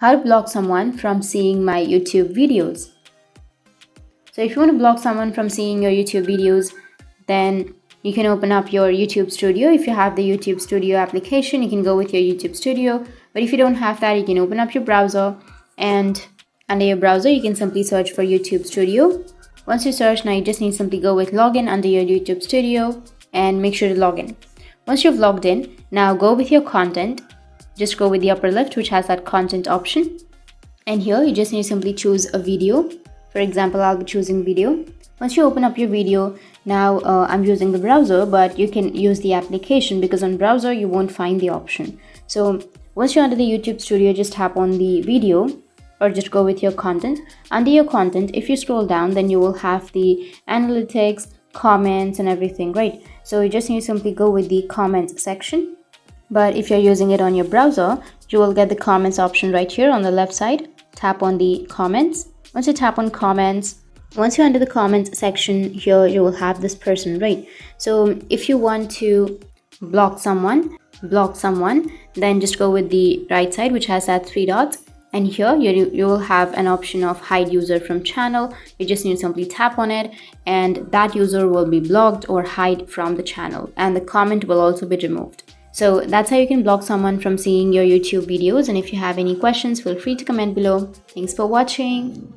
how to block someone from seeing my YouTube videos. So if you want to block someone from seeing your YouTube videos, then you can open up your YouTube Studio. If you have the YouTube Studio application, you can go with your YouTube Studio. But if you don't have that, you can open up your browser, and under your browser, you can simply search for YouTube Studio. Once you search, now you just need to simply go with login under your YouTube Studio and make sure to log in. Once you've logged in, now go with your content. Just go with the upper left, which has that content option. And here you just need to simply choose a video. For example, I'll be choosing video. Once you open up your video, now I'm using the browser, but you can use the application because on browser you won't find the option. So once you're under the YouTube Studio, just tap on the video or just go with your content. Under your content, if you scroll down, then you will have the analytics, comments and everything, right? So you just need to simply go with the comments section. But if you're using it on your browser, you will get the comments option right here on the left side. Tap on the comments. Once you tap on comments, once you're under the comments section here, you will have this person, right? So if you want to block someone, then just go with the right side, which has that 3 dots. And here you will have an option of hide user from channel. You just need to simply tap on it and that user will be blocked or hide from the channel, and the comment will also be removed. So that's how you can block someone from seeing your YouTube videos. And if you have any questions, feel free to comment below. Thanks for watching.